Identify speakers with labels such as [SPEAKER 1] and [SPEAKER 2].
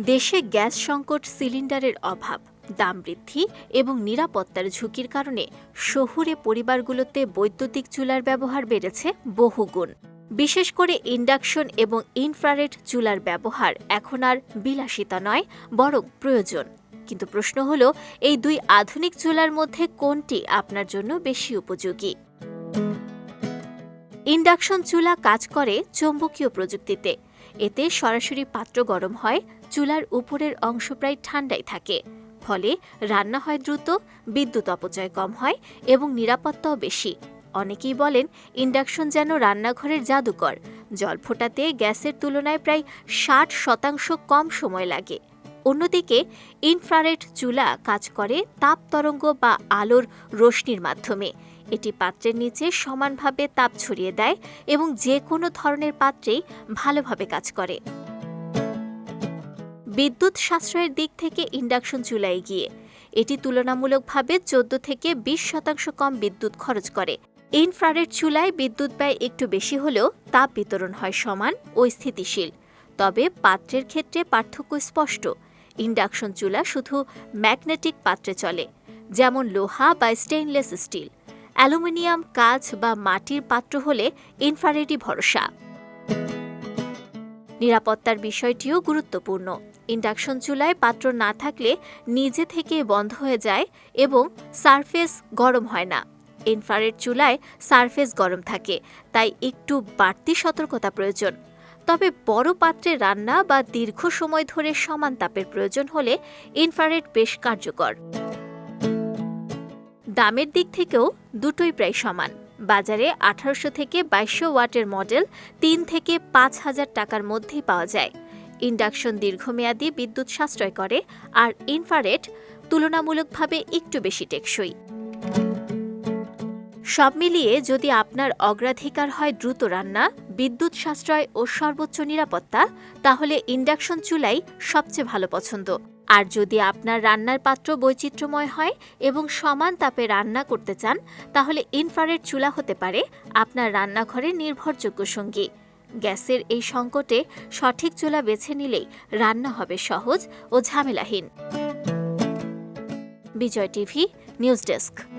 [SPEAKER 1] দেশে গ্যাস সংকট, সিলিন্ডারের অভাব, দাম বৃদ্ধি এবং নিরাপত্তার ঝুঁকির কারণে শহুরে পরিবারগুলোতে বৈদ্যুতিক চুলার ব্যবহার বেড়েছে বহুগুণ। বিশেষ করে ইন্ডাকশন এবং ইনফ্রারেড চুলার ব্যবহার এখন আর বিলাসিতা নয়, বরং প্রয়োজন। কিন্তু প্রশ্ন হলো, এই দুই আধুনিক চুলার মধ্যে কোনটি আপনার জন্য বেশি উপযোগী? ইন্ডাকশন চুলা কাজ করে চৌম্বকীয় প্রযুক্তিতে। এতে সরাসরি পাত্র গরম হয়, চুলার উপরের অংশ প্রায় ঠান্ডাই থাকে। ফলে রান্না হয় দ্রুত, বিদ্যুৎ অপচয় কম হয় এবং নিরাপত্তাও বেশি। অনেকেই বলেন, ইন্ডাকশন যেন রান্নাঘরের জাদুকর। জল ফোটাতে গ্যাসের তুলনায় প্রায় 60% কম সময় লাগে। অন্যদিকে ইনফ্রারেড চুলা কাজ করে তাপ তরঙ্গ বা আলোর রশ্মির মাধ্যমে। এটি পাত্রের নিচে সমানভাবে তাপ ছড়িয়ে দেয় এবং যে কোনো ধরনের পাত্রেই ভালোভাবে কাজ করে। বিদ্যুৎ সাশ্রয়ের দিক থেকে ইন্ডাকশন চুলা এগিয়ে। এটি তুলনামূলকভাবে 14 থেকে 20% কম বিদ্যুৎ খরচ করে। ইনফ্রারেড চুলায় বিদ্যুৎ ব্যয় একটু বেশি হলেও তাপ বিতরণ হয় সমান ও স্থিতিশীল। তবে পাত্রের ক্ষেত্রে পার্থক্য স্পষ্ট। ইন্ডাকশন চুলা শুধু ম্যাগনেটিক পাত্রে চলে, যেমন লোহা বা স্টেইনলেস স্টিল। অ্যালুমিনিয়াম, কাঁচ বা মাটির পাত্র হলে ইনফ্রারেডই ভরসা। নিরাপত্তার বিষয়টিও গুরুত্বপূর্ণ। ইন্ডাকশন চুলায় পাত্র না থাকলে নিজে থেকে বন্ধ হয়ে যায় এবং সারফেস গরম হয় না। ইনফ্রারেড চুলায় সারফেস গরম থাকে, তাই একটু বাড়তি সতর্কতা প্রয়োজন। তবে বড় পাত্রে রান্না বা দীর্ঘ সময় ধরে সমান তাপের প্রয়োজন হলে ইনফ্রারেড বেশ কার্যকর। দামের দিক থেকেও দুটোই প্রায় সমান। বাজারে 1800 থেকে 2200 ওয়াটের মডেল 3 থেকে 5000 টাকার মধ্যেই পাওয়া যায়। ইন্ডাকশন দীর্ঘমেয়াদী বিদ্যুৎ সাশ্রয় করে, আর ইনফ্রারেড তুলনামূলকভাবে একটু বেশি টেকসই। সব মিলিয়ে যদি আপনার অগ্রাধিকার হয় দ্রুত রান্না, বিদ্যুৎ সাশ্রয় ও সর্বোচ্চ নিরাপত্তা, তাহলে ইন্ডাকশন চুলাই সবচেয়ে ভালো পছন্দ। আর যদি আপনার রান্নার পাত্র বৈচিত্র্যময় হয় এবং সমান তাপে রান্না করতে চান, তাহলে ইনফ্রারেড চুলা হতে পারে আপনার রান্নাঘরের নির্ভরযোগ্য সঙ্গী। গ্যাসের এই সংকটে সঠিক চুলা বেছে নিলেই রান্না হবে সহজ ও ঝামেলাহীন। বিজয় টিভি নিউজ ডেস্ক।